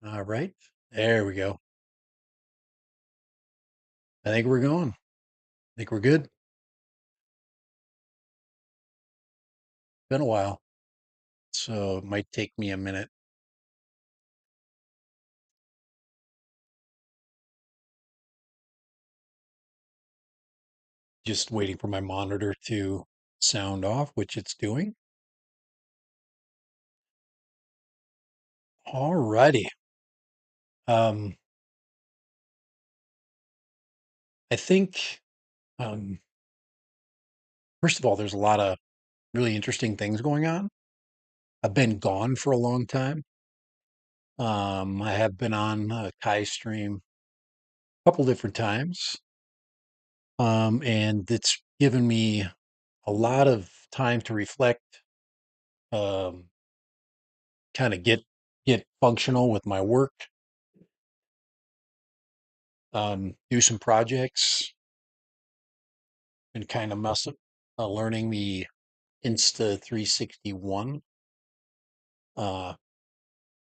All right. There we go. I think we're going. I think we're good. Been a while, so it might take me a minute. Just waiting for my monitor to sound off, which it's doing. All righty. Um, I think, um, first of all, there's a lot of really interesting things going on. I've been gone for a long time. I have been on Kai stream a couple different times. And it's given me a lot of time to reflect, um, kind of get functional with my work, do some projects, and kind of mess up learning the Insta 361. Uh,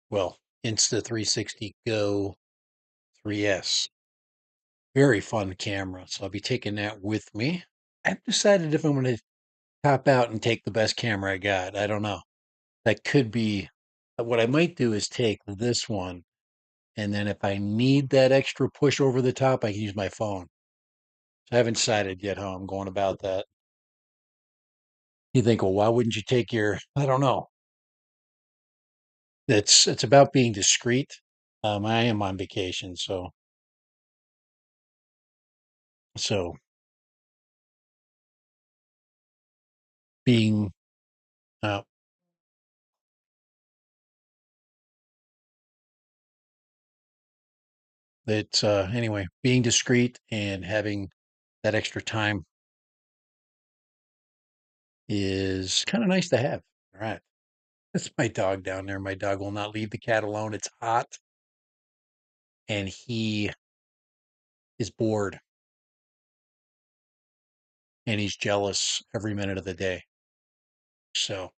well, Insta 360 Go 3S. Very fun camera, so I'll be taking that with me. I've decided if I'm going to top out and take the best camera I got. I don't know. That could be what I might do is take this one, and then if I need that extra push over the top, I can use my phone. So I haven't decided yet how I'm going about that. You think, well, why wouldn't you take your? I don't know. It's about being discreet. I am on vacation, so being uh, it's anyway, being discreet and having that extra time is kind of nice to have. All right, that's my dog down there. My dog will not leave the cat alone. It's hot, and he is bored, and he's jealous every minute of the day. So,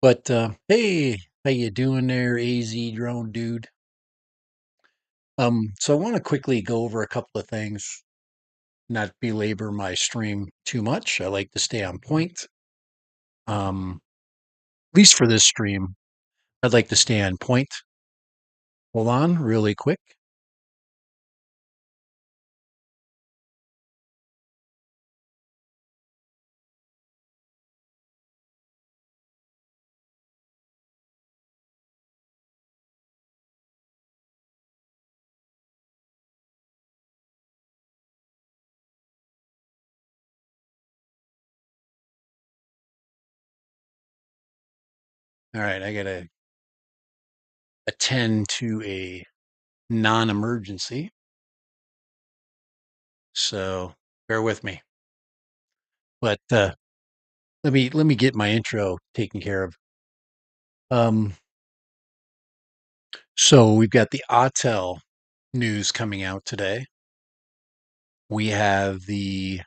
but hey, how you doing there, AZ drone dude? So I want to quickly go over a couple of things, not belabor my stream too much. I like to stay on point. At least for this stream, I'd like to stay on point. Hold on, really quick. All right, I gotta attend to a non-emergency, so bear with me. But let me get my intro taken care of. Um, so we've got the Autel news coming out today. We have the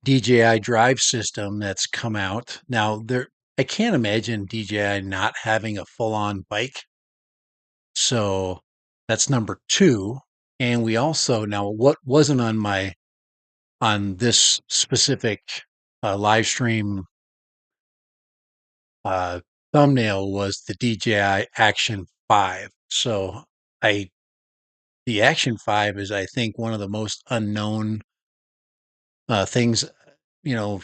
DJI drive system that's come out. Now there I can't imagine DJI not having a full-on bike. So that's number two. And we also now what wasn't on this specific live stream uh, thumbnail was the DJI Action 5. So I the Action 5 is I think one of the most unknown things, you know,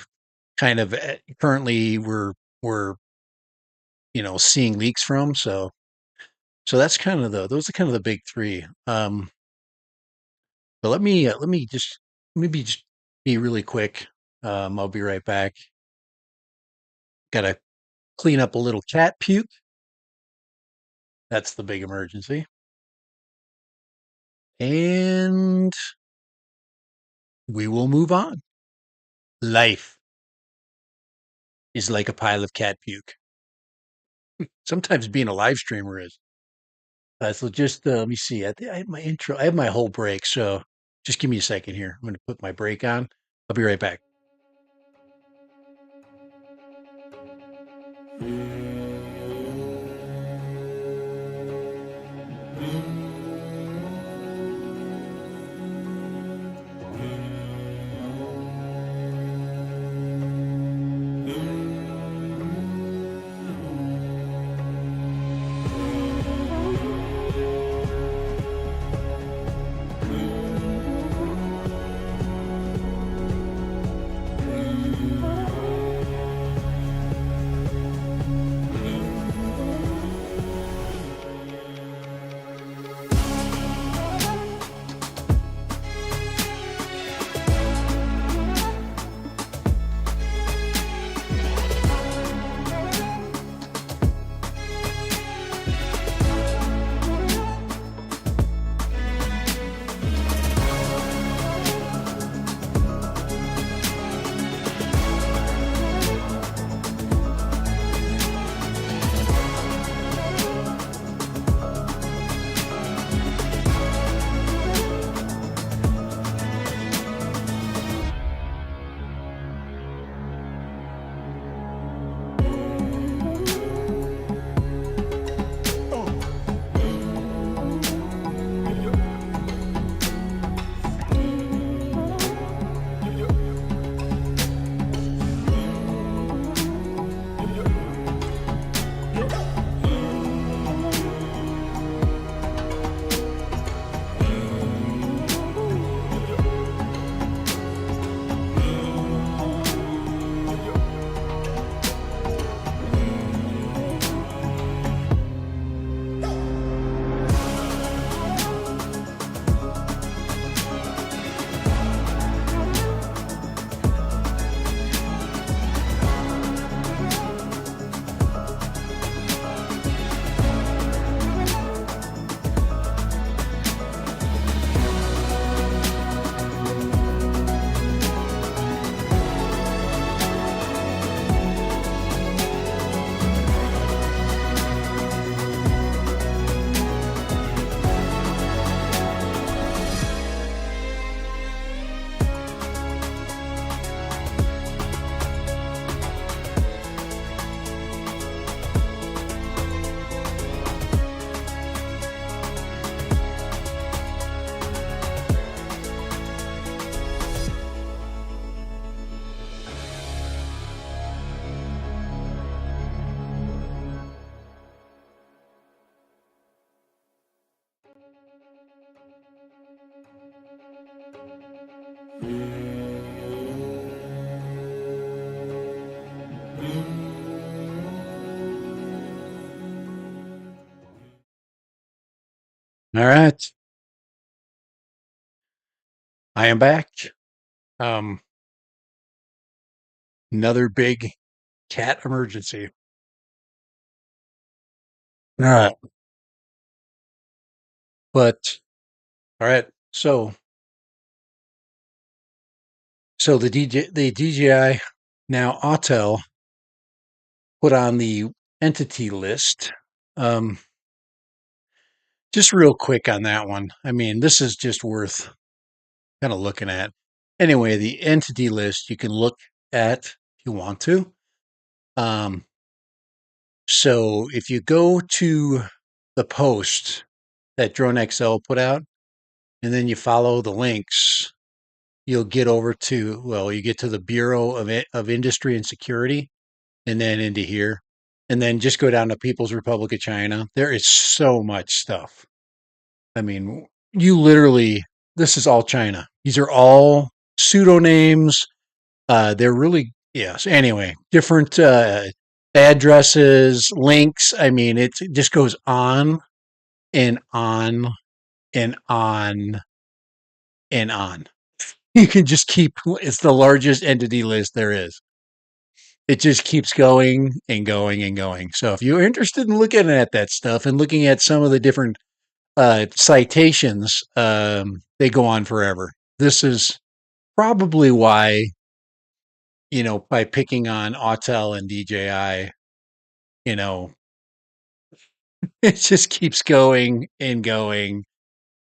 kind of currently we're seeing leaks from. So that's kind of those are kind of the big three. But let me just be really quick. I'll be right back. Gotta clean up a little cat puke. That's the big emergency. And we will move on. Life is like a pile of cat puke. Sometimes being a live streamer is. So just let me see. I have my intro. I have my whole break. So just give me a second here. I'm going to put my break on. I'll be right back. All right. I am back. Um, another big cat emergency. All right. But all right. So the DJI now Autel put on the entity list. Um, just real quick on that one. I mean, this is just worth kind of looking at. Anyway, the entity list you can look at if you want to. Um, so if you go to the post that Drone XL put out, and then you follow the links, you'll get over to, well, you get to the Bureau of Industry and Security, and then into here, and then just go down to People's Republic of China. There is so much stuff. I mean, you literally, this is all China. These are all pseudonames. They're really, yes. Anyway, different addresses, links. I mean, it just goes on and on and on and on. You can just keep, it's the largest entity list there is. It just keeps going and going and going. So if you're interested in looking at that stuff and looking at some of the different citations, they go on forever. This is probably why, by picking on Autel and DJI, you know, it just keeps going and going.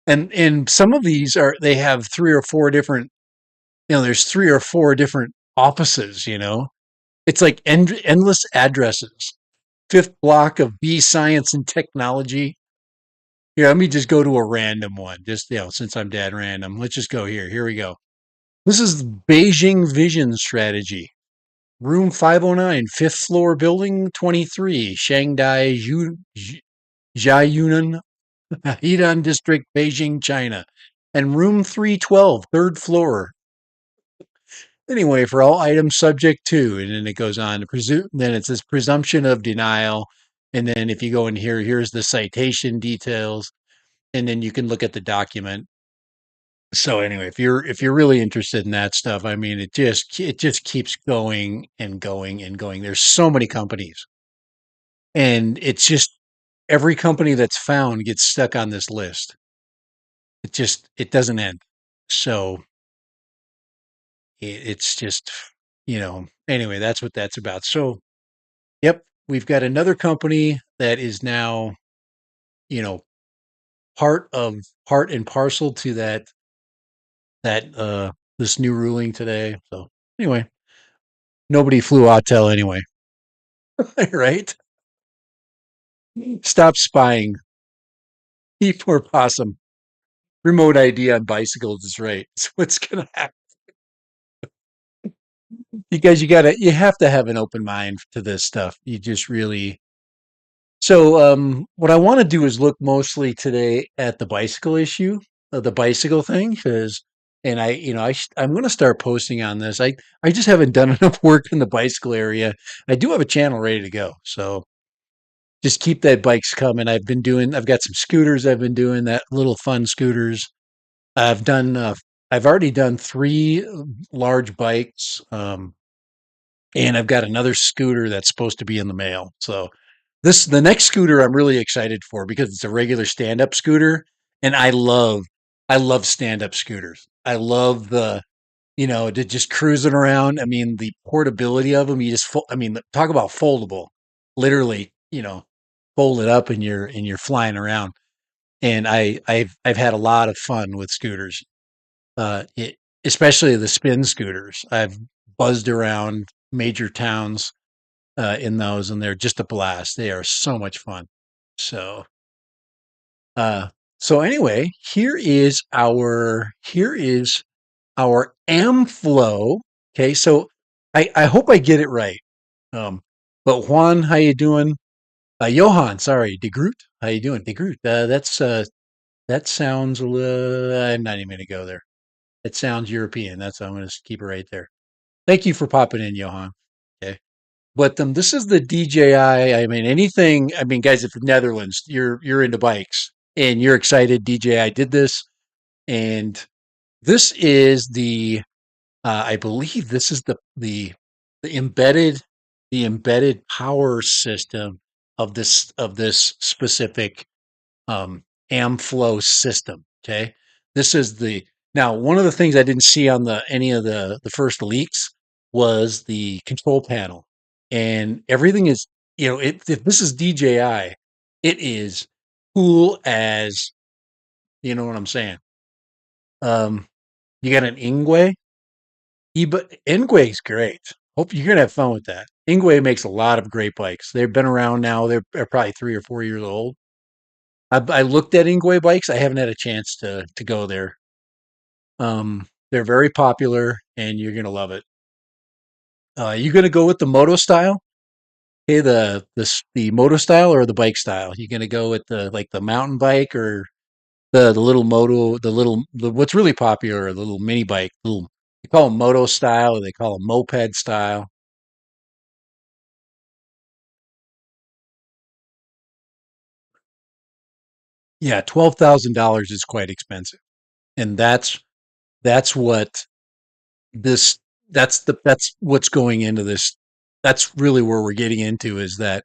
And some of these they have three or four different, there's three or four different offices. It's like endless addresses. Fifth block of B Science and Technology. Here, let me just go to a random one. Just, since I'm dead random, let's just go here. Here we go. This is Beijing Vision Strategy. Room 509, fifth floor, building 23, Shanghai, Jiayunan, Hedan District, Beijing, China. And room 312, third floor. Anyway, for all items subject to, and then it goes on to presume, then it says presumption of denial. And then if you go in here, here's the citation details, and then you can look at the document. So anyway, if you're really interested in that stuff, I mean, it just keeps going and going and going. There's so many companies, and it's just every company that's found gets stuck on this list. It doesn't end. So it's just anyway, that's what that's about. So yep, we've got another company that is now you know part and parcel to that this new ruling today. So anyway, nobody flew Autel anyway, right? Stop spying. Eat poor possum. Remote ID on bicycles is right. It's what's gonna happen. You guys, you have to have an open mind to this stuff. You just really. So, what I want to do is look mostly today at the bicycle issue, the bicycle thing, and I'm going to start posting on this. I just haven't done enough work in the bicycle area. I do have a channel ready to go, so just keep that bikes coming. I've got some scooters. I've been doing that little fun scooters. I've done, I've already done three large bikes, and I've got another scooter that's supposed to be in the mail. So the next scooter I'm really excited for because it's a regular stand-up scooter, and I love stand-up scooters. I love to just cruising around. I mean, the portability of them. I mean, talk about foldable. Literally, fold it up and you're flying around. And I've had a lot of fun with scooters. Especially the spin scooters. I've buzzed around major towns in those, and they're just a blast. They are so much fun. So, uh, so anyway, here is our Amflow. Okay, so I hope I get it right. Um, but Juan, how you doing? Johan, sorry, De Groot. How you doing, De Groot? That sounds a little. I'm not even going to go there. It sounds European. That's I'm going to keep it right there. Thank you for popping in, Johan. Okay. But this is the DJI. I mean, anything. I mean, guys, if Netherlands, you're into bikes. and you're excited, DJ. I did this, and this is I believe this is the embedded the embedded power system of this specific Amflow system. Okay, this is the now one of the things I didn't see on the any of the first leaks was the control panel, and everything is if this is DJI, it is cool as you know what I'm saying. Um, you got an Ingwe. Ingwe's great. Hope you're gonna have fun with that. Ingwe makes a lot of great bikes. They've been around now. They're probably 3 or 4 years old. I looked at Ingwe bikes. I haven't had a chance to go there. They're very popular, and you're gonna love it. You gonna go with the moto style? Hey, the moto style or the bike style? You gonna go with the mountain bike or the little moto what's really popular, the little mini bike, little they call them moto style or they call them moped style. Yeah, $12,000 is quite expensive, and that's what this that's what's going into this. That's really where we're getting into is that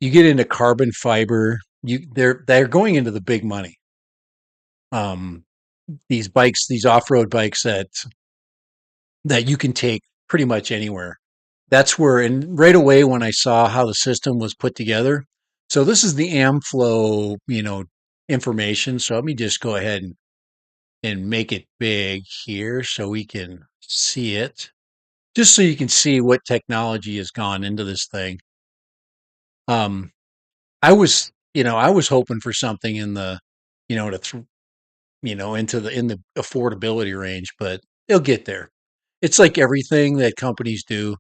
you get into carbon fiber. They're going into the big money. Um, these bikes, these off road bikes that you can take pretty much anywhere. That's where, and right away when I saw how the system was put together. So this is the Amflow, information. So let me just go ahead and make it big here so we can see it. Just so you can see what technology has gone into this thing. Um, I was hoping for something in the, to, into in the affordability range, but they'll get there. It's like everything that companies do.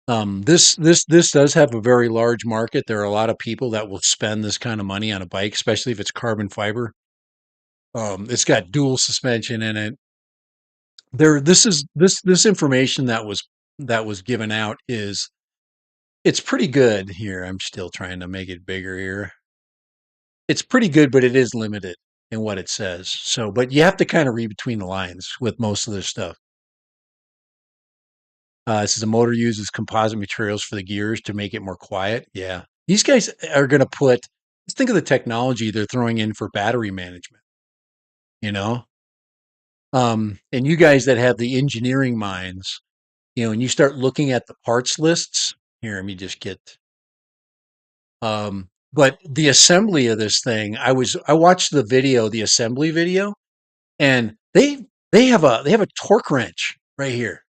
This does have a very large market. There are a lot of people that will spend this kind of money on a bike, especially if it's carbon fiber. It's got dual suspension in it. This information that was given out is it's pretty good here. I'm still trying to make it bigger here. It's pretty good, but it is limited in what it says. So, but you have to kind of read between the lines with most of this stuff. This is a motor uses composite materials for the gears to make it more quiet. Yeah. These guys are going to let's think of the technology they're throwing in for battery management, you know? And you guys that have the engineering minds, and you start looking at the parts lists. Here, let me just get, but the assembly of this thing, I watched the assembly video, and they have a torque wrench right here.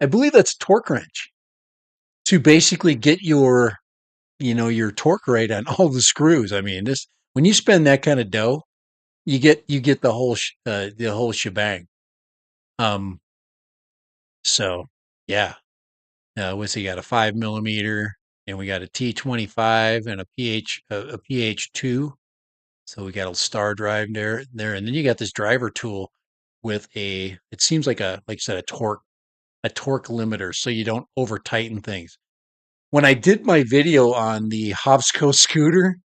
I believe that's a torque wrench to basically get your torque rate on all the screws. I mean, this when you spend that kind of dough, you get the whole shebang. Um, so yeah, what's he got? A 5 millimeter, and we got a T25 and a PH2. So we got a star drive there, and then you got this driver tool with it seems like I said, a torque limiter, so you don't over tighten things. When I did my video on the Hobsco scooter,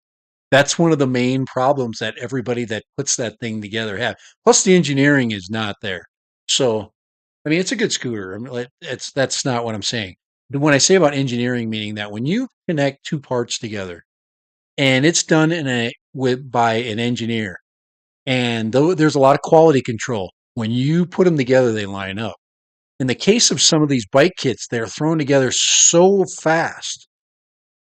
that's one of the main problems that everybody that puts that thing together have. Plus, the engineering is not there. So, I mean, it's a good scooter. I mean, that's not what I'm saying. When I say about engineering, meaning that when you connect two parts together and it's done by an engineer, and though there's a lot of quality control, when you put them together, they line up. In the case of some of these bike kits, they're thrown together so fast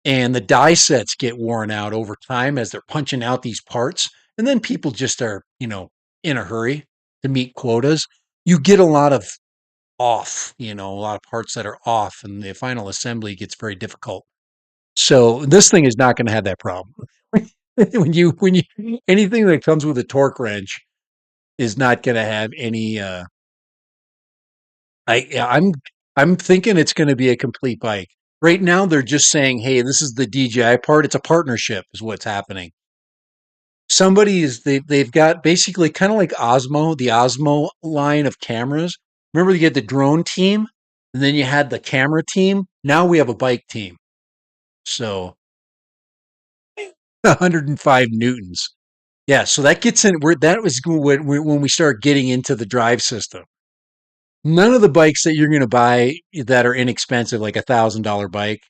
and the die sets get worn out over time as they're punching out these parts. And then people just are, in a hurry to meet quotas. You get a lot of a lot of parts that are off, and the final assembly gets very difficult. So this thing is not going to have that problem. When you anything that comes with a torque wrench is not going to have any. I'm thinking it's going to be a complete bike. Right now, they're just saying, "Hey, this is the DJI part. It's a partnership," is what's happening. They've got basically kind of like Osmo, the Osmo line of cameras. Remember, you get the drone team, and then you had the camera team. Now we have a bike team. So 105 newtons. Yeah, so that gets in where that was when we start getting into the drive system. None of the bikes that you're going to buy that are inexpensive, like $1,000 bike,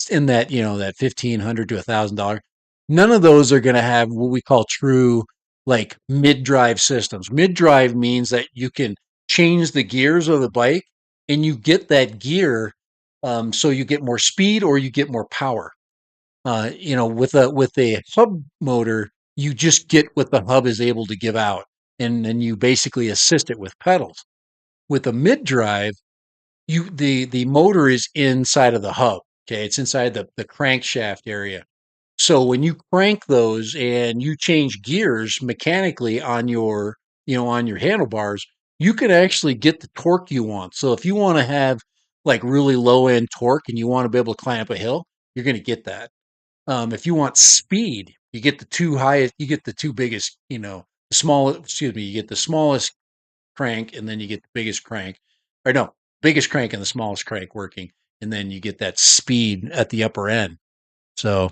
in that that 1,500 to $1,000, none of those are going to have what we call true like mid-drive systems. Mid-drive means that you can change the gears of the bike, and you get that gear, so you get more speed or you get more power. With a hub motor, you just get what the hub is able to give out, and then you basically assist it with pedals. With a mid drive, the motor is inside of the hub. Okay, it's inside the crankshaft area. So when you crank those and you change gears mechanically on your handlebars, you can actually get the torque you want. So if you want to have like really low end torque and you want to be able to climb up a hill, you're going to get that. If you want speed, you get the two highest, you get the two biggest, the small, excuse me, you get the smallest crank and then you get the biggest crank, or no, biggest crank and the smallest crank working. And then you get that speed at the upper end. So,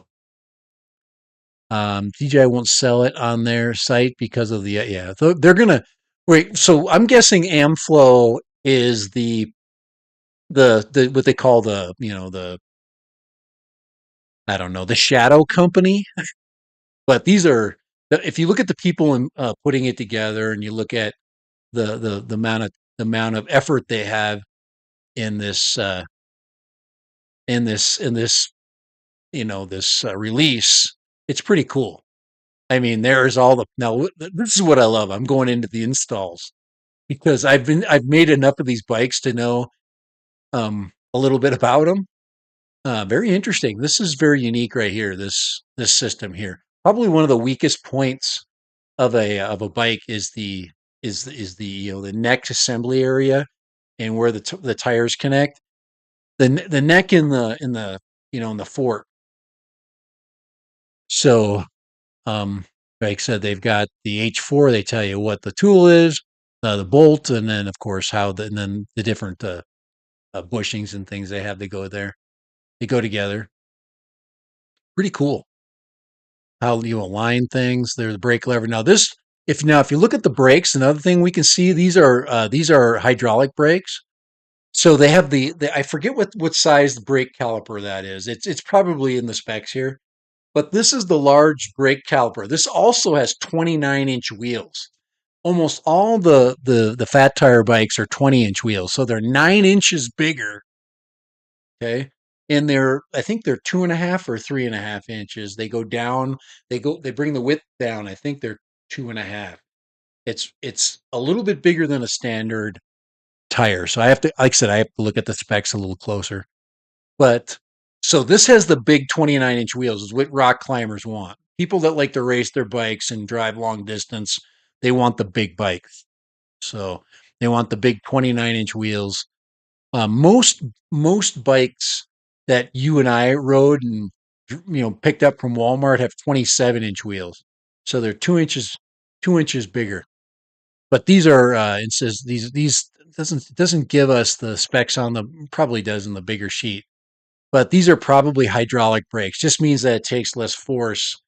DJI won't sell it on their site because of yeah, they're going to wait. So I'm guessing Amflow is the what they call I don't know, the shadow company. But these are, if you look at the people in putting it together, and you look at the amount of effort they have in this this release, it's pretty cool. I mean, there's all the now. This is what I love. I'm going into the installs because I've made enough of these bikes to know a little bit about them. Very interesting. This is very unique right here. This system here, probably one of the weakest points of a bike is the the neck assembly area, and where the tires connect. The neck in the fork. So, um, like I said, they've got the H4. They tell you what the tool is, the bolt, and then of course and then the different bushings and things they have to go there. They go together. Pretty cool how you align things. There's the brake lever. If you look at the brakes, another thing we can see, these are hydraulic brakes. So they have the I forget what size the brake caliper that is. It's probably in the specs here, but this is the large brake caliper. This also has 29-inch wheels. Almost all the fat tire bikes are 20-inch wheels, so they're 9 inches bigger. Okay, and I think they're 2.5 or 3.5 inches. They go down. They bring the width down. I think they're 2.5. It's a little bit bigger than a standard tire. So I have to, like I said, I have to look at the specs a little closer. But so this has the big 29-inch wheels, is what rock climbers want. People that like to race their bikes and drive long distance, they want the big bikes. So they want the big 29-inch wheels. Most bikes that you and I rode and picked up from Walmart have 27-inch wheels. So they're 2 inches bigger. But these are it says these doesn't give us the specs on the, probably does in the bigger sheet. But these are probably hydraulic brakes. Just means that it takes less force,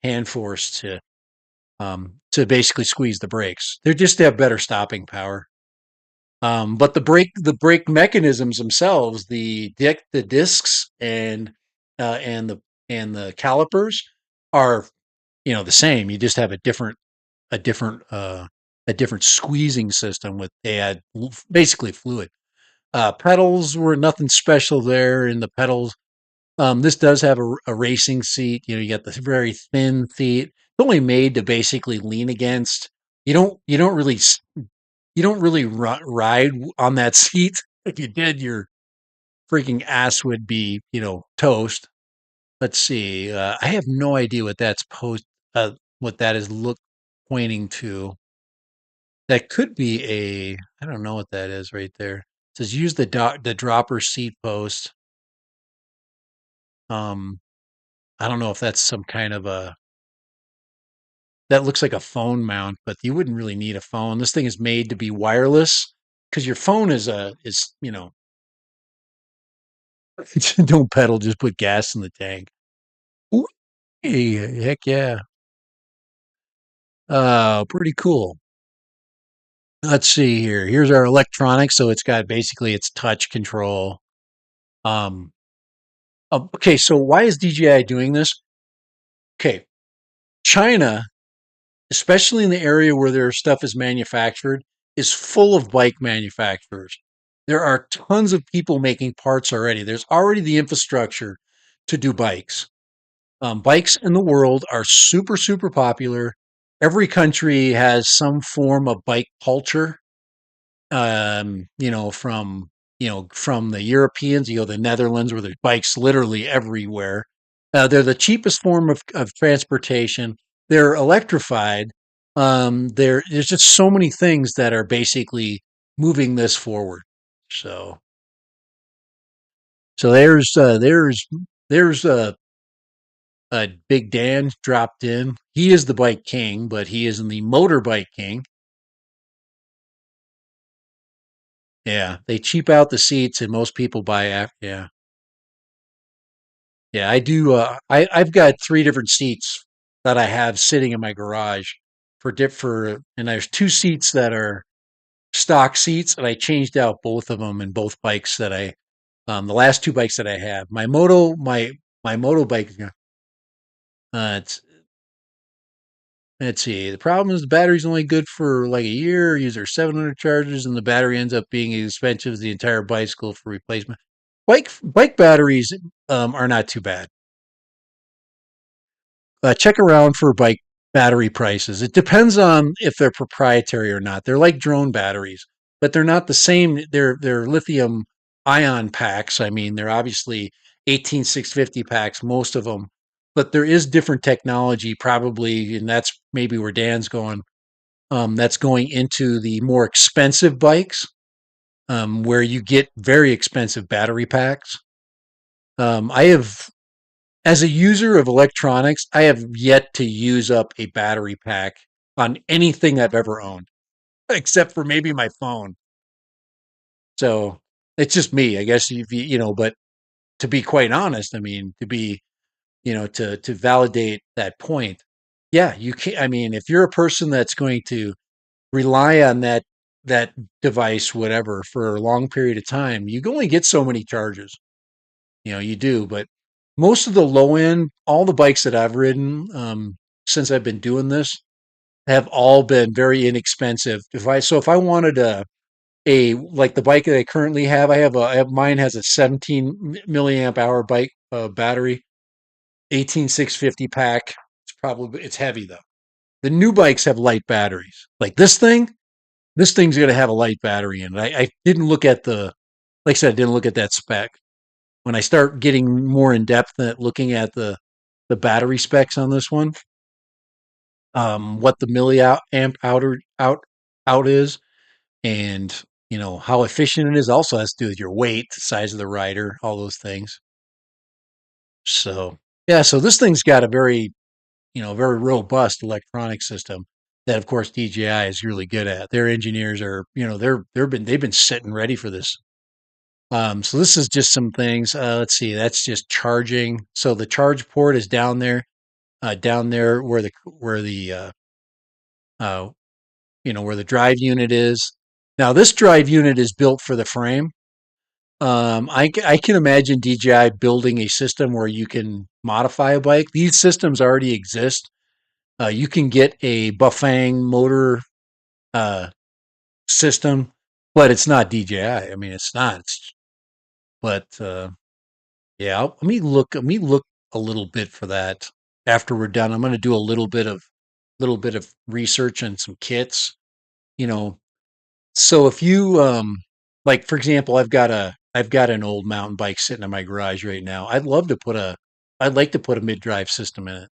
hand force, to basically squeeze the brakes. They're just to have better stopping power. But the brake mechanisms themselves, the discs and the calipers are the same. You just have a different a different squeezing system with they add basically fluid. Pedals were nothing special there in the pedals. This does have a racing seat. You got this very thin seat. It's only made to basically lean against. You don't really ride on that seat. If you did, your freaking ass would be toast. Let's see. I have no idea what that's what that is pointing to. That could be I don't know what that is right there. It says use the dropper seat post. Um, I don't know if that's some kind of that looks like a phone mount, but you wouldn't really need a phone. This thing is made to be wireless because your phone is don't pedal, just put gas in the tank. Ooh, hey, heck yeah. Pretty cool. Let's see here. Here's our electronics. So it's got basically its touch control. Um, okay, so why is DJI doing this? Okay, China, especially in the area where their stuff is manufactured, is full of bike manufacturers. There are tons of people making parts already. There's already the infrastructure to do bikes. Bikes in the world are super, super popular. Every country has some form of bike culture. From the Europeans, the Netherlands, where there's bikes literally everywhere. They're the cheapest form of transportation. They're electrified. There's just so many things that are basically moving this forward. So, so there's Big Dan dropped in. He is the bike king, but he isn't the motorbike king. Yeah, they cheap out the seats, and most people buy. Yeah, yeah, I do. I've got three different seats that I have sitting in my garage and there's two seats that are stock seats, and I changed out both of them in both bikes the last two bikes that I have. My moto bike. It's Let's see. The problem is the battery's only good for like a year. User 700 charges, and the battery ends up being as expensive as the entire bicycle for replacement. Bike batteries are not too bad. Check around for bike battery prices. It depends on if they're proprietary or not. They're like drone batteries, but they're not the same. They're lithium ion packs. I mean, they're obviously 18650 packs, most of them, but there is different technology probably, and that's maybe where Dan's going. That's going into the more expensive bikes, where you get very expensive battery packs. I have As a user of electronics, I have yet to use up a battery pack on anything I've ever owned, except for maybe my phone. So it's just me, I guess. But to be quite honest, I mean, to validate that point, yeah, you can. I mean, if you're a person that's going to rely on that device, whatever, for a long period of time, you can only get so many charges. You do, but most of the low end, all the bikes that I've ridden since I've been doing this have all been very inexpensive. If I wanted a like the bike that I currently have, I have mine has a 17 milliamp hour bike battery, 18650 pack. It's heavy though. The new bikes have light batteries. Like this thing's going to have a light battery in it. I didn't look at like I said, I didn't look at that spec. When I start getting more in depth at looking at the battery specs on this one, what the milliamp out is, and how efficient it is, also has to do with your weight, the size of the rider, all those things. So yeah, so this thing's got a very robust electronic system that, of course, DJI is really good at. Their engineers are, they've been sitting ready for this. So this is just some things. Let's see. That's just charging. So the charge port is down there uh, where the drive unit is. Now this drive unit is built for the frame. I can imagine DJI building a system where you can modify a bike. These systems already exist. You can get a Bafang motor uh, system, but it's not DJI. I mean, it's not. But Yeah, let me look a little bit for that after we're done. I'm going to do a little bit of research on some kits. You know, so if you like for example, I've got an old mountain bike sitting in my garage right now. I'd like to put a mid-drive system in it.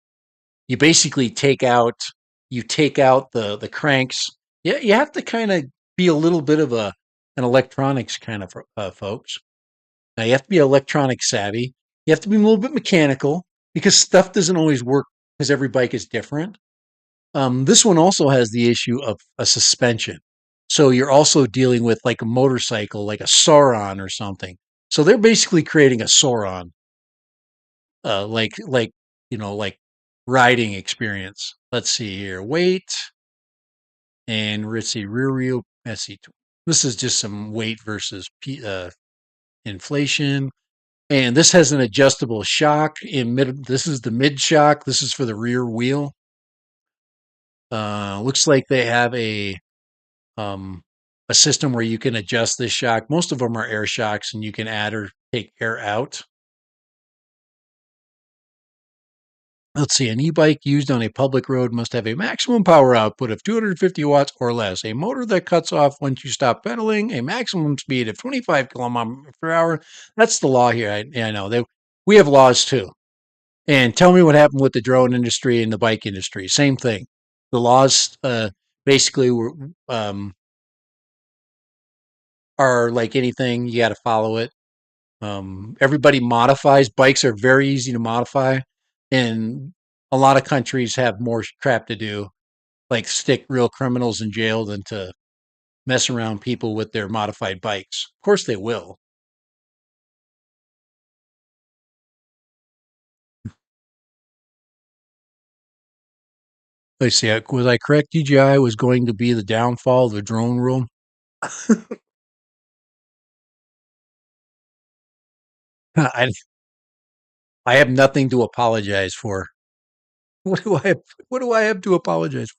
You basically take out the cranks. Yeah, you have to kind of be a little bit of an electronics kind of folks. Now you have to be electronic savvy. You have to be a little bit mechanical because stuff doesn't always work because every bike is different. This one also has the issue of a suspension. So you're also dealing with like a motorcycle, like a Sauron or something. So they're basically creating a Sauron, like riding experience. Let's see here. Weight and let's see rear wheel. Let's see. This is just some weight versus inflation. And this has an adjustable shock in mid. This is the mid shock. This is for the rear wheel. Looks like they have um, a system where you can adjust this shock. Most of them are air shocks, and you can add or take air out. Let's see, an e-bike used on a public road must have a maximum power output of 250 watts or less, a motor that cuts off once you stop pedaling, a maximum speed of 25 kilometers per hour. That's the law here. I know we have laws too. And tell me what happened with the drone industry and the bike industry. Same thing. The laws basically um, are like anything. You got to follow it. Everybody modifies. Bikes are very easy to modify, and a lot of countries have more crap to do, like stick real criminals in jail than to mess around people with their modified bikes. Of course, they will. Let's see. Was I correct? DJI was going to be the downfall of the drone rule. I I have nothing to apologize for. What do I have? What do I have to apologize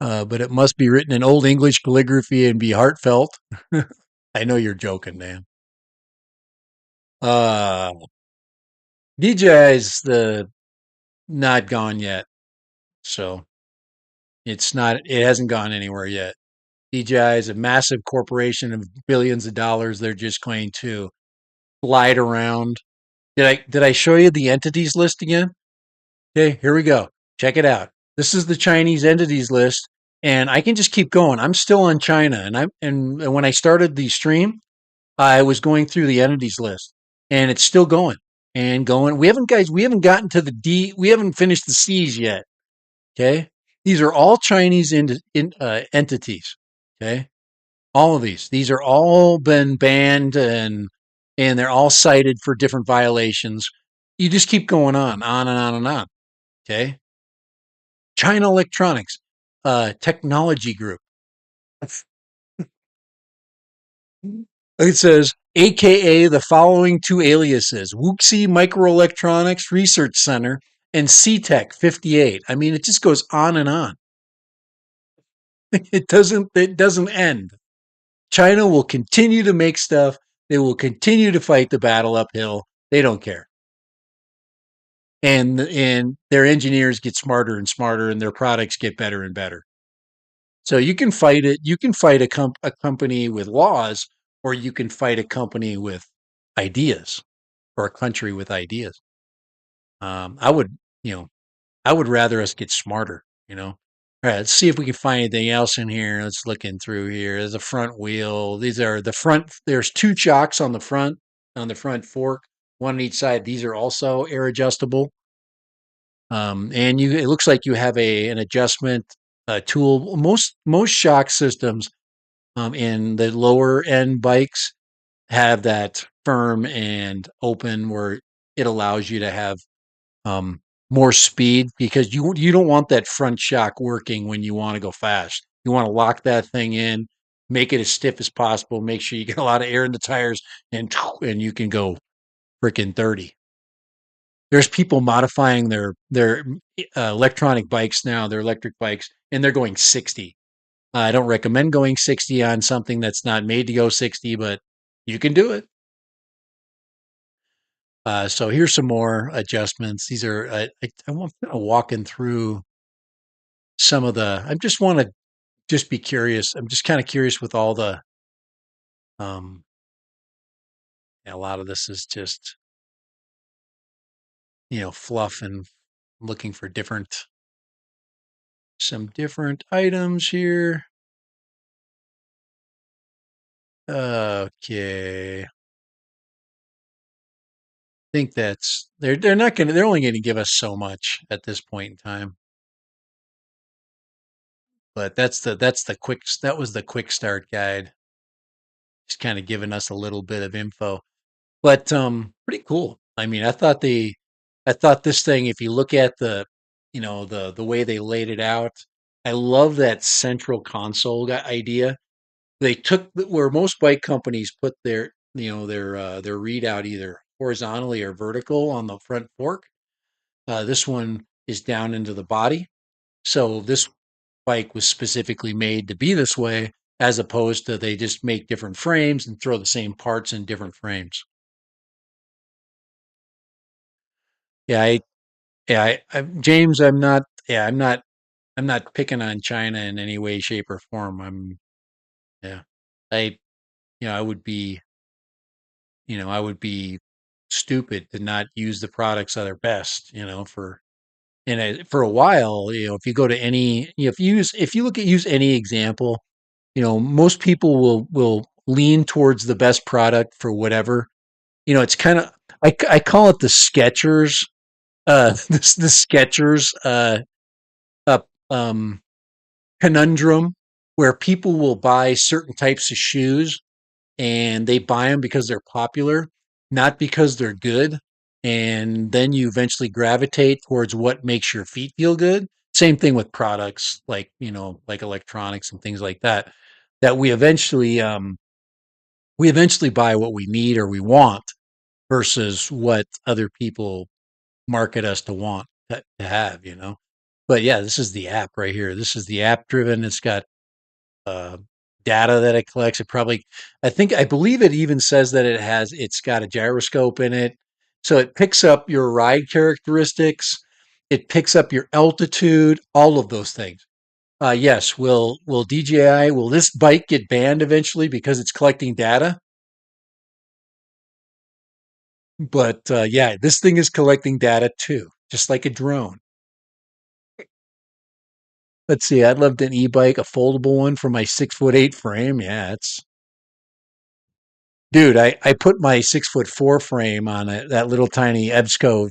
for? But it must be written in Old English calligraphy and be heartfelt. I know you're joking, man. Uh, DJI's the not gone yet, so it's not. It hasn't gone anywhere yet. DJI is a massive corporation of billions of dollars. They're just going to glide around. Did I show you the entities list again? Okay, here we go. Check it out. This is the Chinese entities list, and I can just keep going. I'm still on China, and when I started the stream, I was going through the entities list, and it's still going and going. We haven't gotten to the D. We haven't finished the C's yet. Okay, these are all Chinese entities. Okay, all of these are all been banned and they're all cited for different violations. You just keep going on and on and on. Okay, China Electronics, Technology Group. It says, AKA the following two aliases Wuxi Microelectronics Research Center and CTEC 58. I mean, it just goes on and on. It doesn't end. China will continue to make stuff. They will continue to fight the battle uphill. They don't care. And their engineers get smarter and smarter and their products get better and better. So you can fight it. You can fight a company with laws, or you can fight a company with ideas, or a country with ideas. I would, you know, I would rather us get smarter. You know. All right, let's see if we can find anything else in here. Let's look in through here. There's a front wheel. These are the front. There's two chocks on the front fork, one on each side. These are also air adjustable. And it looks like you have an adjustment tool. Most shock systems in the lower end bikes have that firm and open where it allows you to have um, more speed because you don't want that front shock working when you want to go fast. You want to lock that thing in, make it as stiff as possible, make sure you get a lot of air in the tires, and you can go freaking 30. There's people modifying their electronic bikes now, their electric bikes, and they're going 60. I don't recommend going 60 on something that's not made to go 60, but you can do it. So here's some more adjustments. These are I'm kind of walking through some of the. I just want to just be curious. I'm just kind of curious with all the. Um, a lot of this is just fluff and looking for some different items here. Okay, I think they're not gonna they're only gonna give us so much at this point in time. But that was the quick start guide. Just kind of giving us a little bit of info. But pretty cool. I mean, I thought I thought this thing, if you look at the way they laid it out, I love that central console idea. They took where most bike companies put their readout either horizontally or vertical on the front fork. This one is down into the body. So this bike was specifically made to be this way, as opposed to they just make different frames and throw the same parts in different frames. Yeah, James, I'm not. Yeah, I'm not. I'm not picking on China in any way, shape, or form. Yeah, I, I would be, I would be stupid to not use the products that are best, for a while, if you go to any, if you look at use any example, most people will lean towards the best product for whatever. It's kind of, I call it the Skechers, the Skechers, uh, um, conundrum, where people will buy certain types of shoes and they buy them because they're popular, not because they're good. And then you eventually gravitate towards what makes your feet feel good. Same thing with products like, like electronics and things like that, that we eventually buy what we need or we want versus what other people market us to want to have. But yeah, this is the app right here. This is the app driven. It's got uh, data that it collects. I believe it even says that it's got a gyroscope in it. So it picks up your ride characteristics. It picks up your altitude, all of those things. Yes, will this bike get banned eventually because it's collecting data? But yeah, this thing is collecting data too, just like a drone. Let's see, I'd love an e-bike, a foldable one for my 6'8" frame. Yeah, it's dude. I put my 6'4" frame on that little tiny EBSCO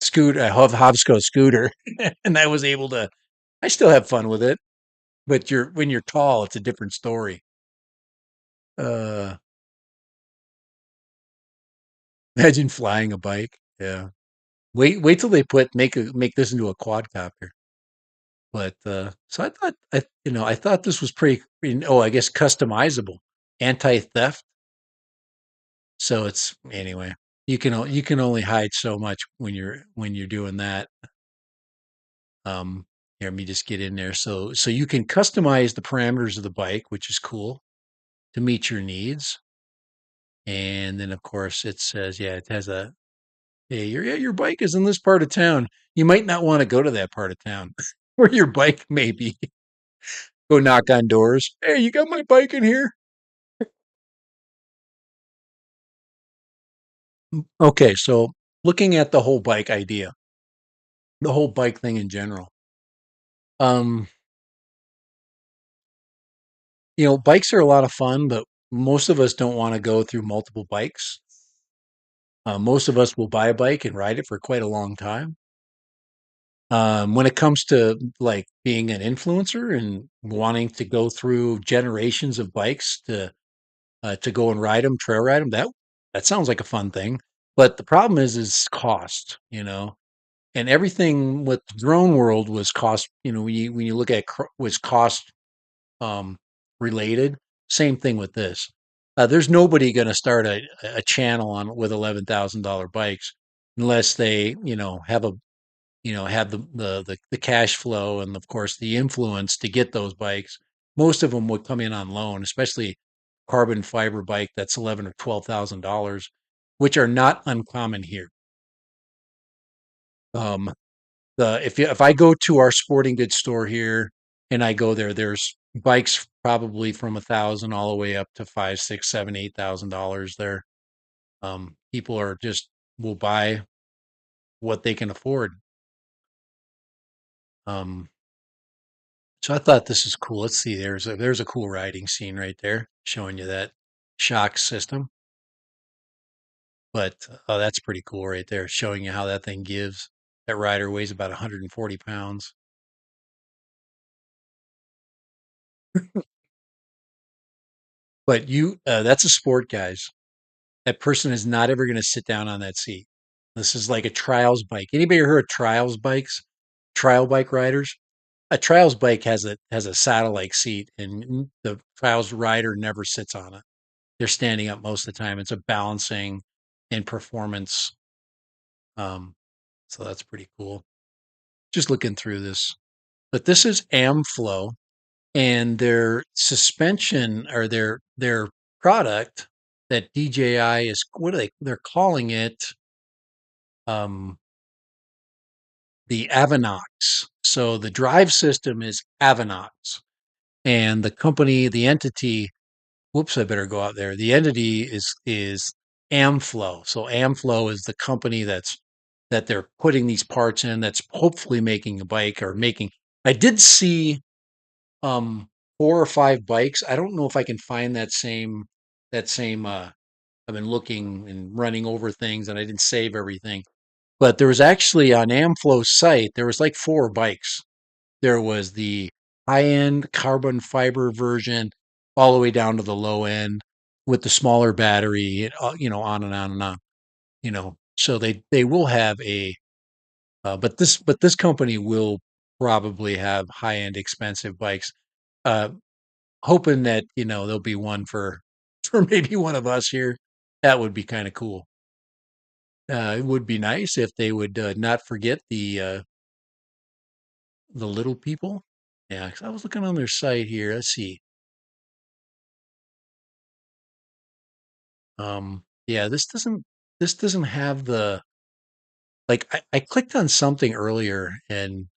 scooter, Hobsco scooter, and I was able to. I still have fun with it, but when you're tall, it's a different story. Uh, Imagine flying a bike. Yeah. Wait till they make this into a quadcopter. But so I thought this was oh, I guess customizable, anti-theft. So it's anyway. You can only hide so much when you're doing that. Here, let me just get in there. So you can customize the parameters of the bike, which is cool to meet your needs. And then of course it says, yeah, it has hey, your bike is in this part of town. You might not want to go to that part of town where your bike may be. Go knock on doors. Hey, you got my bike in here? Okay, so looking at the whole bike idea, the whole bike thing in general. Um, Bikes are a lot of fun, but most of us don't want to go through multiple bikes. Most of us will buy a bike and ride it for quite a long time. When it comes to like being an influencer and wanting to go through generations of bikes to go and ride them, trail ride them, that sounds like a fun thing. But the problem is cost, and everything with the drone world was cost. When you look at was cost um, related. Same thing with this. There's nobody going to start a channel on with $11,000 bikes unless they have the cash flow and of course the influence to get those bikes. Most of them would come in on loan, especially carbon fiber bike that's 11 or $12,000, which are not uncommon here. Um, if I go to our sporting goods store here and I go there, there's bikes probably from 1,000 all the way up to five, six, seven, $8,000 there. People are just will buy what they can afford. Um, so I thought this is cool. Let's see. There's a cool riding scene right there, showing you that shock system. But oh, that's pretty cool right there, showing you how that thing gives. That rider weighs about 140 pounds. But that's a sport, guys. That person is not ever going to sit down on that seat. This is like a trials bike. Anybody heard of trials bikes? Trial bike riders? A trials bike has a satellite seat, and the trials rider never sits on it. They're standing up most of the time. It's a balancing and performance. Um, so that's pretty cool. Just looking through this, but this is Amflow, and their suspension or their product that DJI is, what are they're calling it, um, the Avinox. So the drive system is Avinox, and the company, the entity, whoops, I better go out there. The entity is Amflow. So Amflow is the company that they're putting these parts in, that's hopefully making a bike or making. I did see um 4 or 5 bikes. I don't know if I can find that same. I've been looking and running over things, and I didn't save everything. But there was actually on Amflow's site, there was like 4 bikes. There was the high-end carbon fiber version all the way down to the low end with the smaller battery, on and on and on. So they will have but this company will probably have high-end expensive bikes. Uh, Hoping that there'll be one for for maybe one of us here. That would be kind of cool. It would be nice if they would not forget the little people. Yeah, 'cause I was looking on their site here. Let's see. Yeah, this doesn't have the, like, I clicked on something earlier and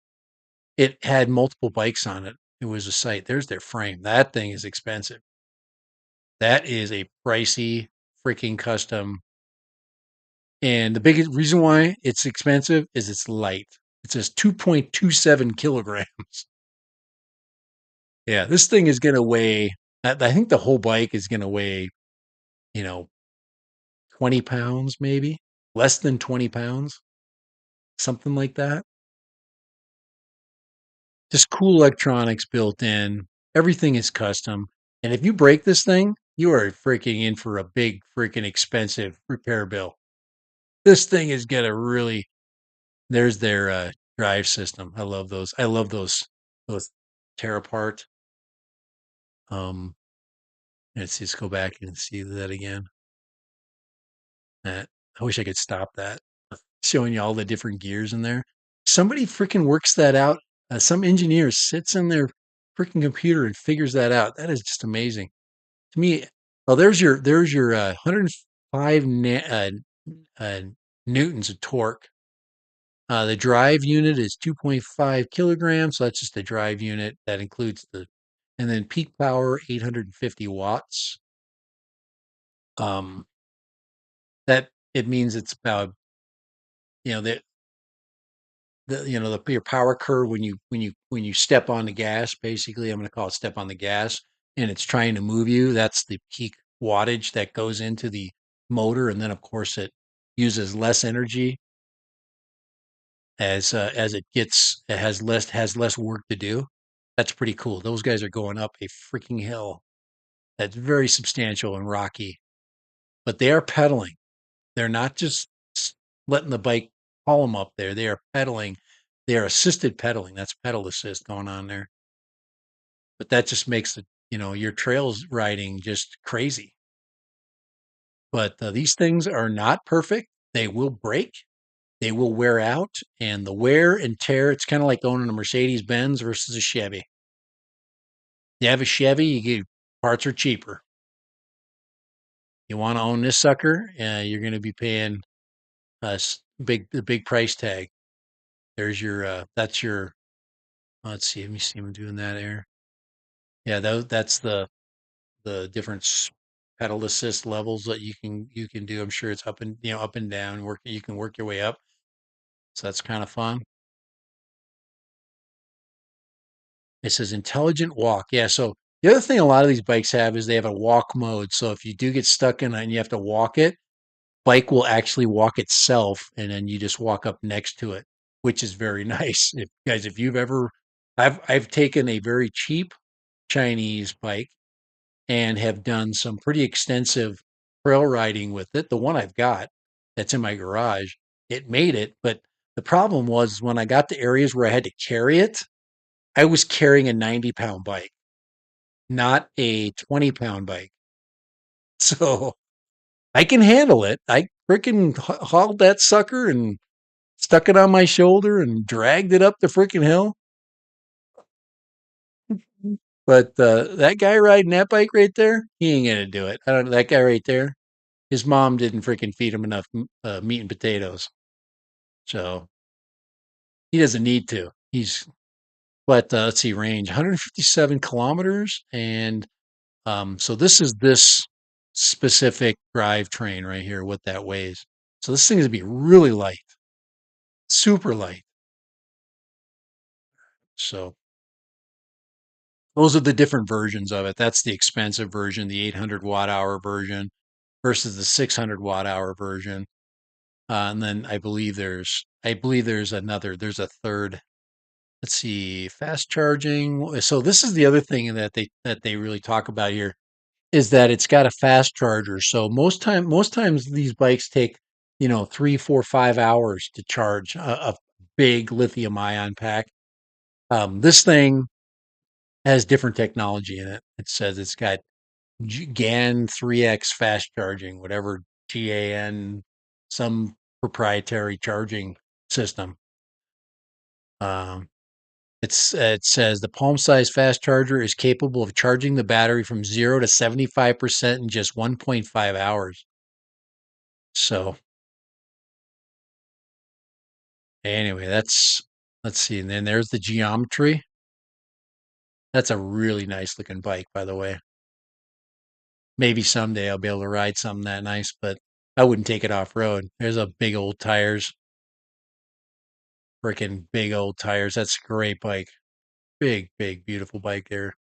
it had multiple bikes on it. It was a site. There's their frame. That thing is expensive. That is a pricey freaking custom. And the biggest reason why it's expensive is it's light. It says 2.27 kilograms. Yeah, this thing is going to weigh, I think the whole bike is going to weigh, you know, 20 pounds, maybe less than 20 pounds, something like that. Just cool electronics built in. Everything is custom. And if you break this thing, you are freaking in for a big, freaking expensive repair bill. This thing is going to really, there's their drive system. I love those. I love those tear apart. Um, let's just go back and see that again. I wish I could stop that. Showing you all the different gears in there. Somebody freaking works that out. Some engineer sits in their freaking computer and figures that out. That is just amazing to me. Oh, there's your 105 uh, newtons of torque. The drive unit is 2.5 kilograms, so that's just the drive unit. That includes and then peak power 850 watts. Um, that it means it's about, that your power curve when you step on the gas. Basically, I'm going to call it step on the gas, and it's trying to move you. That's the peak wattage that goes into the motor, and then of course it uses less energy as it has less work to do. That's pretty cool. Those guys are going up a freaking hill that's very substantial and rocky, but they are pedaling. They're not just letting the bike haul them up there. They are pedaling. They are assisted pedaling. That's pedal assist going on there. But that just makes your trails riding just crazy. But these things are not perfect. They will break. They will wear out, and the wear and tear. It's kind of like owning a Mercedes Benz versus a Chevy. You have a Chevy, you get parts are cheaper. You want to own this sucker, you're going to be paying the big price tag. There's that's your. Let's see. Let me see. I'm doing that there. Yeah, that's the different pedal assist levels that you can do. I'm sure it's up and down. You can work your way up. So that's kind of fun. It says intelligent walk. Yeah. So the other thing a lot of these bikes have is they have a walk mode. So if you do get stuck in it and you have to walk it, bike will actually walk itself, and then you just walk up next to it, which is very nice. If you've ever, I've taken a very cheap Chinese bike and have done some pretty extensive trail riding with it. The one I've got that's in my garage. it made it. But the problem was when I got to areas where I had to carry it, I was carrying a 90-pound bike, not a 20-pound bike. So I can handle it. I freaking hauled that sucker and stuck it on my shoulder and dragged it up the freaking hill. But that guy riding that bike right there, he ain't gonna do it. I don't. That guy right there, his mom didn't freaking feed him enough meat and potatoes, so he doesn't need to. But let's see, range 157 kilometers, and so this is this specific drivetrain right here. What that weighs. So this thing is gonna be really light, super light. So those are the different versions of it. That's the expensive version, the 800 watt hour version versus the 600 watt hour version. And then I believe there's there's a third. Let's see, fast charging. So this is the other thing that they really talk about here is that it's got a fast charger. So most times these bikes take 3, 4, 5 hours to charge a big lithium ion pack. This thing has different technology in it. It says it's got GAN 3X fast charging, whatever GAN, some proprietary charging system. Um, it says the palm size fast charger is capable of charging the battery from 0 to 75% in just 1.5 hours. So anyway, let's see. And then there's the geometry. That's a really nice looking bike, by the way. Maybe someday I'll be able to ride something that nice, but I wouldn't take it off road. There's a big old tires, freaking big old tires. That's a great bike. Big, big, beautiful bike there.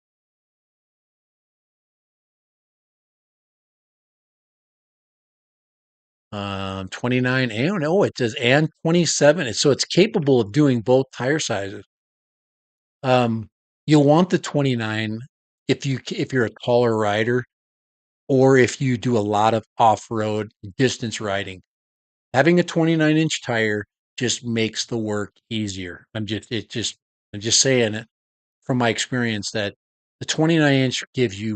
29 and oh, it says and 27. So it's capable of doing both tire sizes. Um, you'll want the 29 if you're a taller rider or if you do a lot of off-road distance riding. Having a 29-inch tire just makes the work easier. I'm just saying it from my experience that the 29-inch gives you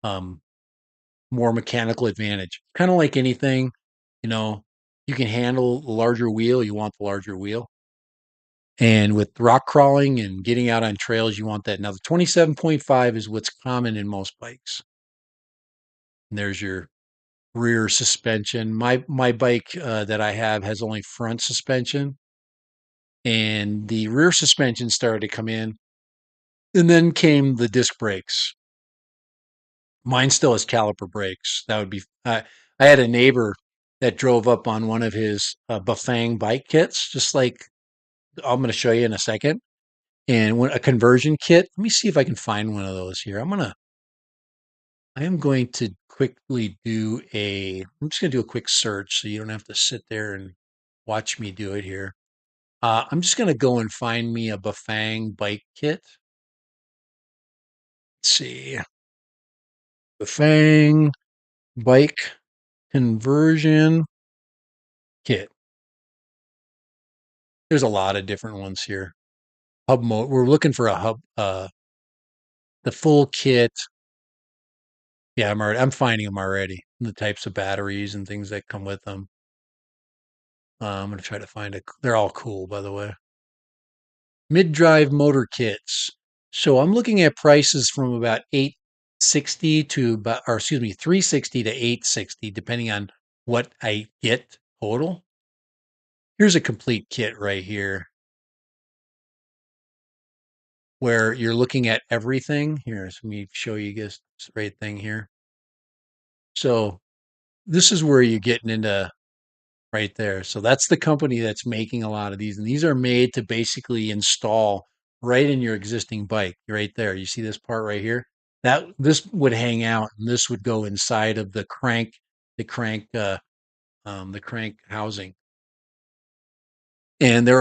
um more mechanical advantage. Kind of like anything, you know, you can handle the larger wheel, you want the larger wheel. And with rock crawling and getting out on trails, you want that. Now, the 27.5 is what's common in most bikes. And there's your rear suspension. My bike that I have has only front suspension, and the rear suspension started to come in, and then came the disc brakes. Mine still has caliper brakes. That would be. I had a neighbor that drove up on one of his Bafang bike kits, just like I'm going to show you in a second, and a conversion kit. Let me see if I can find one of those here. I am going to quickly I'm just going to do a quick search so you don't have to sit there and watch me do it here. I'm just going to go and find me a Bafang bike kit. Let's see. Bafang bike conversion kit. There's a lot of different ones here. Hub mode. We're looking for a hub, the full kit. Yeah, I'm finding them already. The types of batteries and things that come with them. I'm going to try to find it. They're all cool, by the way. Mid-drive motor kits. So I'm looking at prices from about 860 to about, or excuse me, 360 to 860, depending on what I get total. Here's a complete kit right here where you're looking at everything. Here, let me show you this right thing here. So this is where you're getting into right there. So that's the company that's making a lot of these, and these are made to basically install right in your existing bike, right there. You see this part right here? That this would hang out, and this would go inside of the crank, the crank housing. And there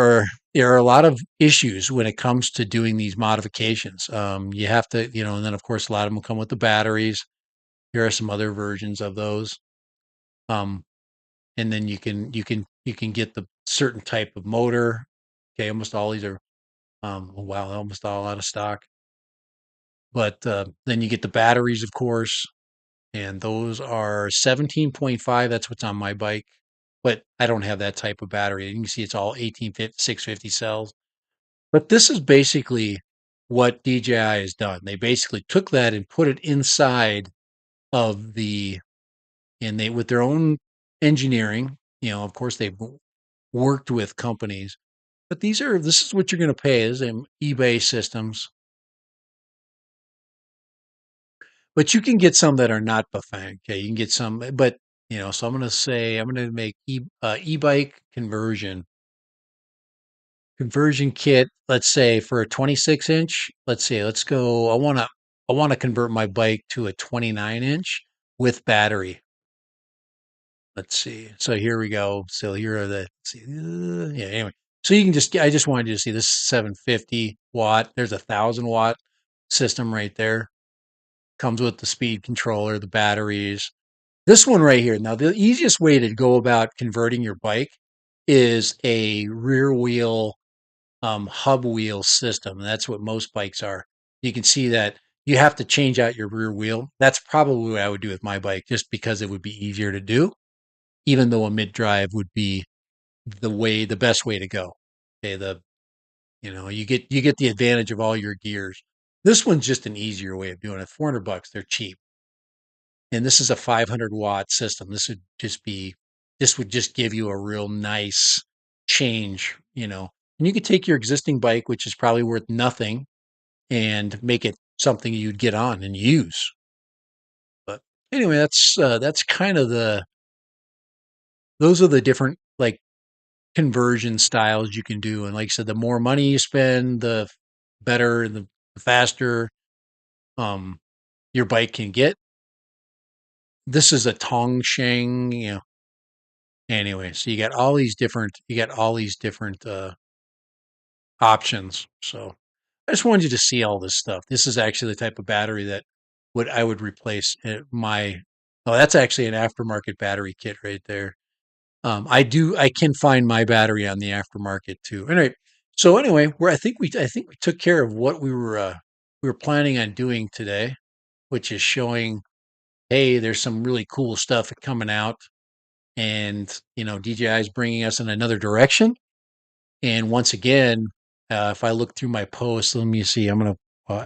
are a lot of issues when it comes to doing these modifications. You have to, and then of course a lot of them come with the batteries. Here are some other versions of those. Um, and then you You can get the certain type of motor. Okay, almost all these are wow, almost all out of stock. But then you get the batteries, of course, and those are 17.5. That's what's on my bike. But I don't have that type of battery. You can see it's all 650 cells. But this is basically what DJI has done. They basically took that and put it inside of and they, with their own engineering, of course, they've worked with companies, but this is what you're going to pay is eBay systems. But you can get some that are not Bafang. Okay, you can get some, but so I'm going to make e-bike conversion kit. Let's say for a 26 inch. Let's say let's go. I want to convert my bike to a 29-inch with battery. Let's see. So here we go. So here are let's see. Yeah. Anyway, so you can I just wanted you to see this 750 watt. There's 1,000 watt system right there. Comes with the speed controller, the batteries. This one right here. Now, the easiest way to go about converting your bike is a rear wheel hub wheel system. That's what most bikes are. You can see that you have to change out your rear wheel. That's probably what I would do with my bike, just because it would be easier to do, even though a mid drive would be the best way to go. Okay, you get the advantage of all your gears. This one's just an easier way of doing it. $400, they're cheap. And this is a 500-watt system. This would just give you a real nice change. And you could take your existing bike, which is probably worth nothing, and make it something you'd get on and use. But anyway, that's kind of those are the different like conversion styles you can do. And like I said, the more money you spend, the better, the faster um, your bike can get. This is a Tongsheng, anyway. So you got all these different options. So I just wanted you to see all this stuff. This is actually the type of battery that I would replace my. Oh, that's actually an aftermarket battery kit right there. I can find my battery on the aftermarket too. Anyway, so anyway, I think we took care of what we were planning on doing today, which is showing, hey, there's some really cool stuff coming out, and DJI is bringing us in another direction. And once again, if I look through my posts, let me see. I'm gonna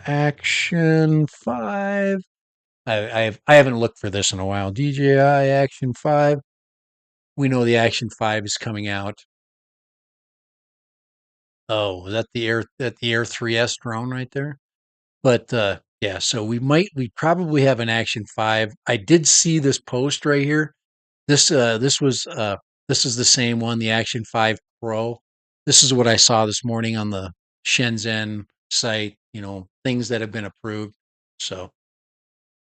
Action 5. I haven't looked for this in a while. DJI Action 5. We know the Action 5 is coming out. Oh, is that the Air 3S drone right there? But yeah, so we probably have an Action 5. I did see this post right here. This is the same one, the Action 5 Pro. This is what I saw this morning on the Shenzhen site, things that have been approved. So,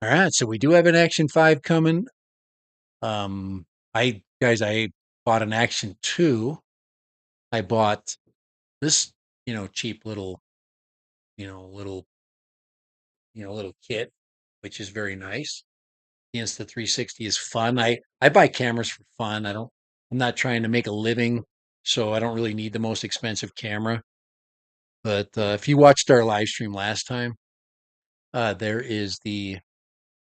all right, so we do have an Action 5 coming. I bought an Action 2. I bought this, cheap little, little kit, which is very nice. The Insta360 is fun. I buy cameras for fun. I'm not trying to make a living, so I don't really need the most expensive camera. But if you watched our live stream last time, there is the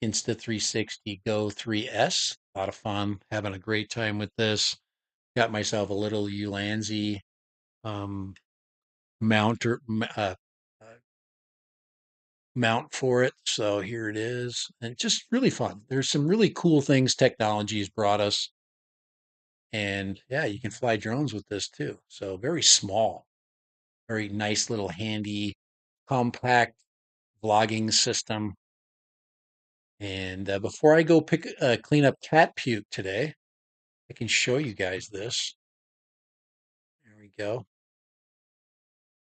Insta360 Go 3S. A lot of fun, having a great time with this. Got myself a little Ulanzi um, mount mount for it. So here it is, and it's just really fun. There's some really cool things technology has brought us. And yeah, you can fly drones with this too. So very small, very nice little handy, compact vlogging system. And before I go clean up cat puke today, I can show you guys this. There we go.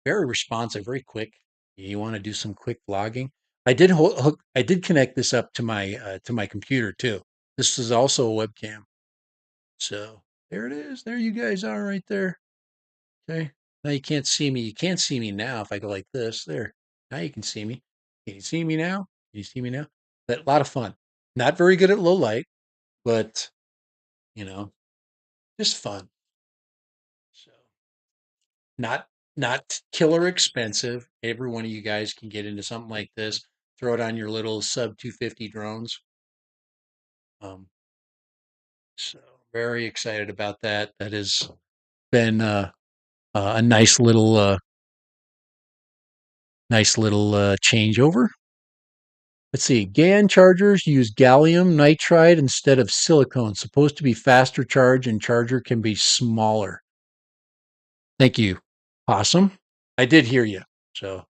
Very responsive, very quick. You want to do some quick vlogging? I did connect this up to my computer too. This is also a webcam. So there it is. There you guys are right there. Okay. Now you can't see me. You can't see me now if I go like this. There. Now you can see me. Can you see me now? Can you see me now? But a lot of fun. Not very good at low light, but you know, just fun. not not killer expensive. Every one of you guys can get into something like this. Throw it on your little sub 250 drones. Um, so very excited about that. That has been a nice little changeover. Let's see. GaN chargers use gallium nitride instead of silicone. Supposed to be faster charge and charger can be smaller. Thank you. Awesome. I did hear you. So,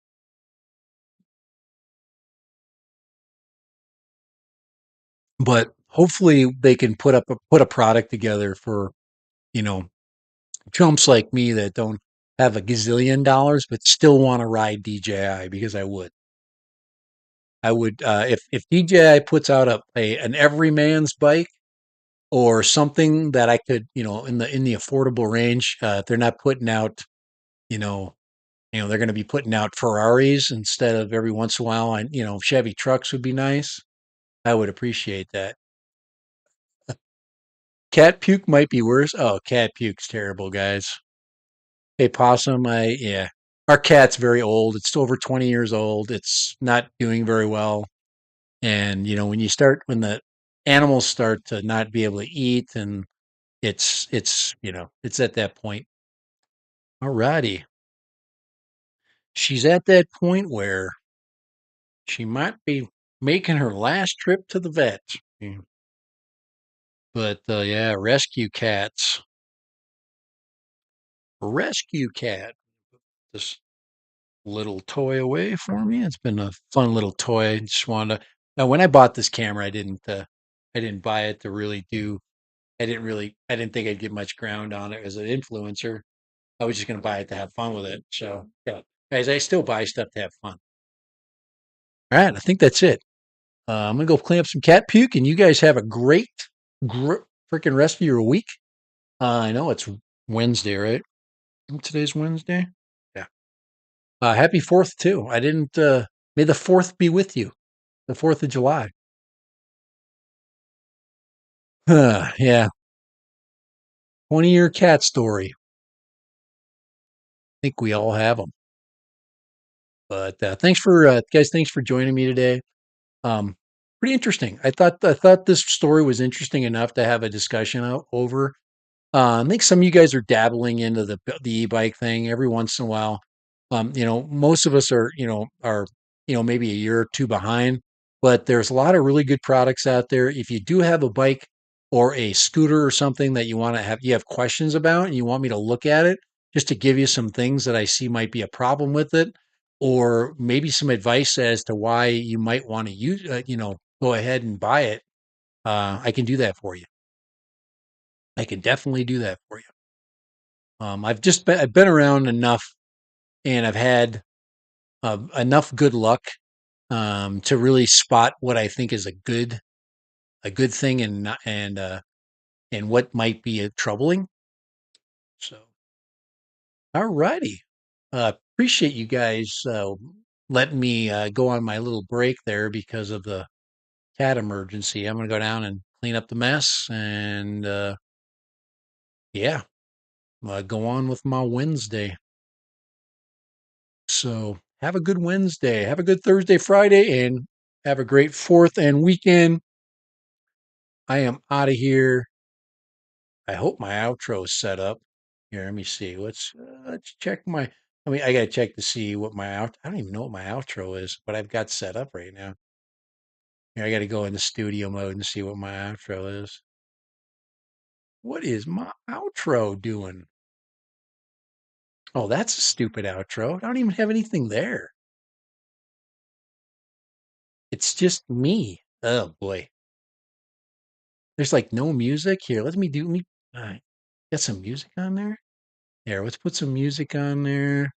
but hopefully they can put a product together for, you know, chumps like me that don't have a gazillion dollars but still want to ride DJI because I would. I would if DJI puts out an everyman's bike or something that I could, in the affordable range, if they're not putting out, you know, they're going to be putting out Ferraris instead of every once in a while, and Chevy trucks would be nice. I would appreciate that. Cat puke might be worse. Oh, cat puke's terrible, guys. Hey, possum, yeah. Our cat's very old. It's over 20 years old. It's not doing very well. And, when the animals start to not be able to eat, and it's at that point. All righty. She's at that point where she might be making her last trip to the vet. Mm. But yeah, rescue cats. Rescue cat. This little toy away for me. It's been a fun little toy. Just wanted to. Now, when I bought this camera, I didn't buy it to really do. I didn't think I'd get much ground on it as an influencer. I was just going to buy it to have fun with it. So, yeah, guys, I still buy stuff to have fun. All right, I think that's it. I'm gonna go clean up some cat puke, and you guys have a great freaking rest of your week. I know it's Wednesday, right? Today's Wednesday. Yeah. Happy Fourth too. I didn't. May the Fourth be with you. The 4th of July. Yeah. 20-year cat story. I think we all have them. But thanks for guys. Thanks for joining me today. Um, Pretty interesting. I thought this story was interesting enough to have a discussion over. I think some of you guys are dabbling into the e-bike thing every once in a while. Most of us are maybe a year or two behind, but there's a lot of really good products out there. If you do have a bike or a scooter or something that you have questions about and you want me to look at it, just to give you some things that I see might be a problem with it, or maybe some advice as to why you might want to go ahead and buy it. I can do that for you. I can definitely do that for you. I've been around enough, and I've had enough good luck to really spot what I think is a good thing, and what might be troubling. So, all righty. Appreciate you guys letting me go on my little break there because of the cat emergency. I'm gonna go down and clean up the mess, and yeah, go on with my Wednesday. So have a good Wednesday. Have a good Thursday, Friday, and have a great 4th and weekend. I am out of here. I hope my outro is set up. Here, let me see. Let's check my. I gotta check to see what my out. I don't even know what my outro is, but I've got set up right now. Here, I gotta go into studio mode and see what my outro is. What is my outro doing? Oh, that's a stupid outro. I don't even have anything there. It's just me. Oh boy. There's like no music here. Let me get some music on there. There, let's put some music on there.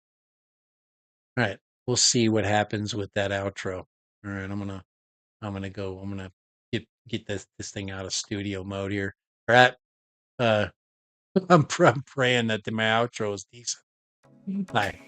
All right, we'll see what happens with that outro. All right, I'm gonna get this thing out of studio mode here. All right, uh, I'm praying that my outro is decent. Bye.